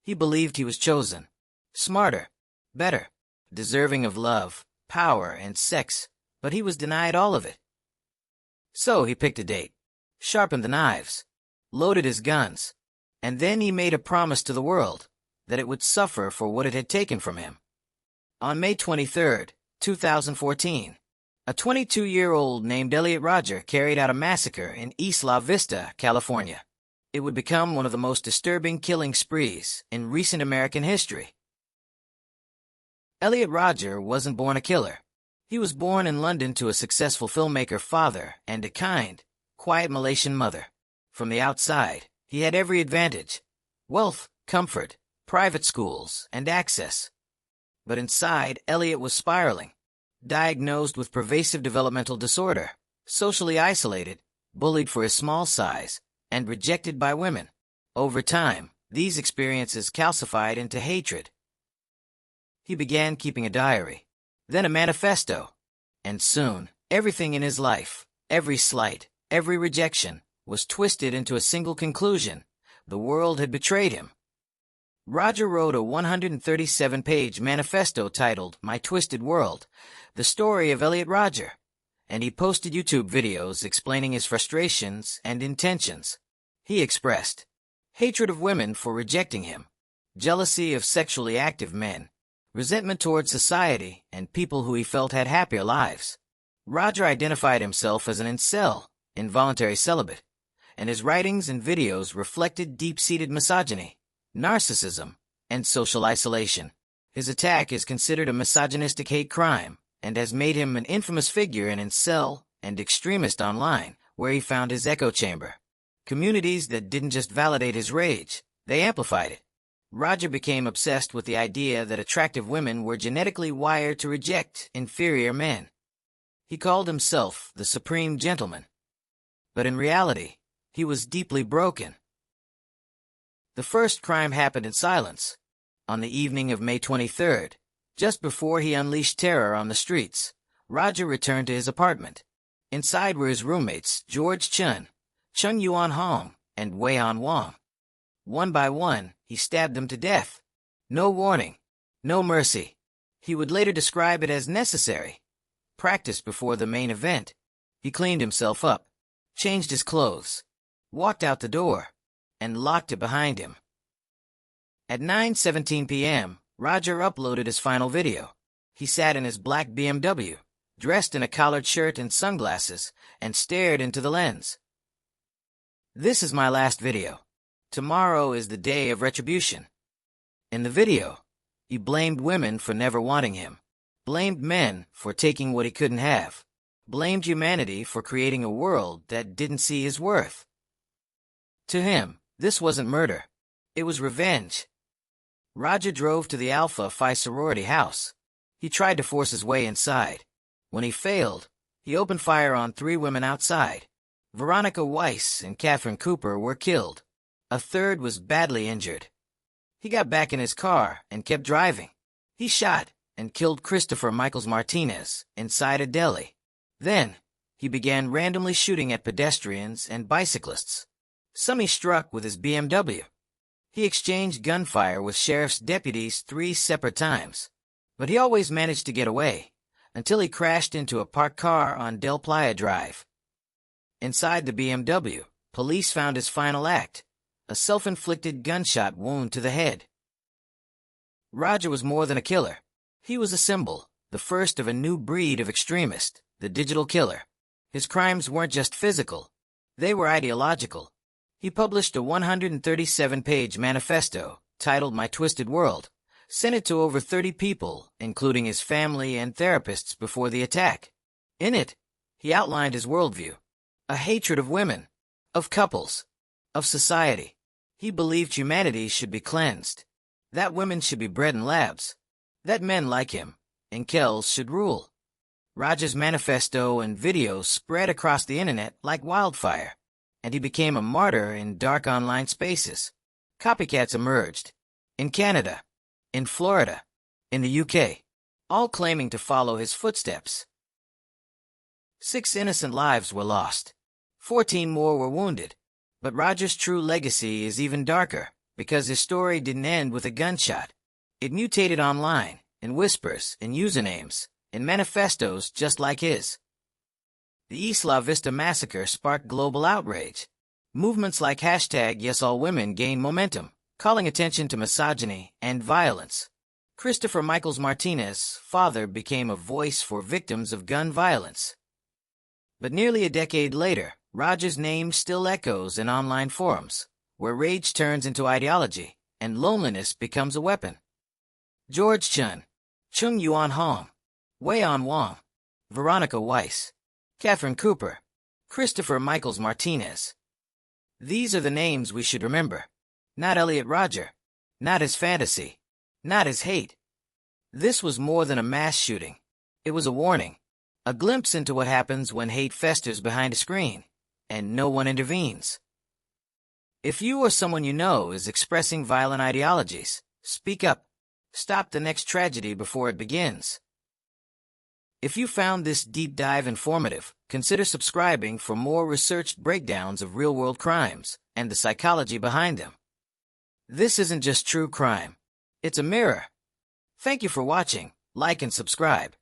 He believed he was chosen. Smarter, better, deserving of love, power, and sex, but he was denied all of it. So he picked a date, sharpened the knives, loaded his guns, and then he made a promise to the world that it would suffer for what it had taken from him. On May 23, 2014, a 22-year-old named Elliot Rodger carried out a massacre in Isla Vista, California. It would become one of the most disturbing killing sprees in recent American history. Elliot Rodger wasn't born a killer. He was born in London to a successful filmmaker father and a kind, quiet Malaysian mother. From the outside, he had every advantage: wealth, comfort, private schools, and access. But inside, Elliot was spiraling. Diagnosed with pervasive developmental disorder, socially isolated, bullied for his small size, and rejected by women. Over time, these experiences calcified into hatred. He began keeping a diary, then a manifesto, and soon, everything in his life, every slight, every rejection, was twisted into a single conclusion: the world had betrayed him. Rodger wrote a 137-page manifesto titled My Twisted World, the story of Elliot Rodger, and he posted YouTube videos explaining his frustrations and intentions. He expressed hatred of women for rejecting him, jealousy of sexually active men, resentment towards society and people who he felt had happier lives. Rodger identified himself as an incel, involuntary celibate, and his writings and videos reflected deep-seated misogyny, narcissism, and social isolation. His attack is considered a misogynistic hate crime and has made him an infamous figure in incel and extremist online, where he found his echo chamber. Communities that didn't just validate his rage, they amplified it. Rodger became obsessed with the idea that attractive women were genetically wired to reject inferior men. He called himself the Supreme Gentleman. But in reality, he was deeply broken. The first crime happened in silence. On the evening of May 23rd, just before he unleashed terror on the streets, Rodger returned to his apartment. Inside were his roommates, Chen, Cheng Yuan Hong, and Weihan Wang. One by one, he stabbed them to death. No warning, no mercy. He would later describe it as necessary, practiced before the main event. He cleaned himself up, changed his clothes, walked out the door, and locked it behind him. At 9:17 p.m., Rodger uploaded his final video. He sat in his black BMW, dressed in a collared shirt and sunglasses, and stared into the lens. "This is my last video. Tomorrow is the day of retribution." In the video, he blamed women for never wanting him, blamed men for taking what he couldn't have, blamed humanity for creating a world that didn't see his worth. To him, this wasn't murder. It was revenge. Rodger drove to the Alpha Phi sorority house. He tried to force his way inside. When he failed, he opened fire on 3 women outside. Veronika Weiss and Katherine Cooper were killed. A third was badly injured. He got back in his car and kept driving. He shot and killed Christopher Michaels-Martinez inside a deli. Then, he began randomly shooting at pedestrians and bicyclists. Some he struck with his BMW. He exchanged gunfire with sheriff's deputies 3 separate times. But he always managed to get away, until he crashed into a parked car on Del Playa Drive. Inside the BMW, police found his final act, a self-inflicted gunshot wound to the head. Rodger was more than a killer. He was a symbol, the first of a new breed of extremist, the digital killer. His crimes weren't just physical, they were ideological. He published a 137-page manifesto titled My Twisted World, sent it to over 30 people, including his family and therapists before the attack. In it, he outlined his worldview: a hatred of women, of couples, of society. He believed humanity should be cleansed, that women should be bred in labs, that men like him, incels, should rule. Rodger's manifesto and videos spread across the internet like wildfire, and he became a martyr in dark online spaces. Copycats emerged, in Canada, in Florida, in the UK, all claiming to follow his footsteps. 6 innocent lives were lost. 14 more were wounded. But Rodger's true legacy is even darker. because his story didn't end with a gunshot. It mutated online, in whispers, in usernames, in manifestos just like his. The Isla Vista massacre sparked global outrage. Movements like #YesAllWomen gained momentum, calling attention to misogyny and violence. Christopher Michaels-Martinez, father, became a voice for victims of gun violence. But nearly a decade later, Rodger's name still echoes in online forums, where rage turns into ideology and loneliness becomes a weapon. George Chen, Cheng Yuan Hong, Weihan Wang, Veronika Weiss, Katherine Cooper, Christopher Michaels-Martinez. These are the names we should remember. Not Elliot Rodger, not his fantasy, not his hate. This was more than a mass shooting. It was a warning, a glimpse into what happens when hate festers behind a screen, and no one intervenes. If you or someone you know is expressing violent ideologies, speak up. Stop the next tragedy before it begins. If you found this deep dive informative, consider subscribing for more researched breakdowns of real-world crimes and the psychology behind them. This isn't just true crime. It's a mirror. Thank you for watching. Like and subscribe.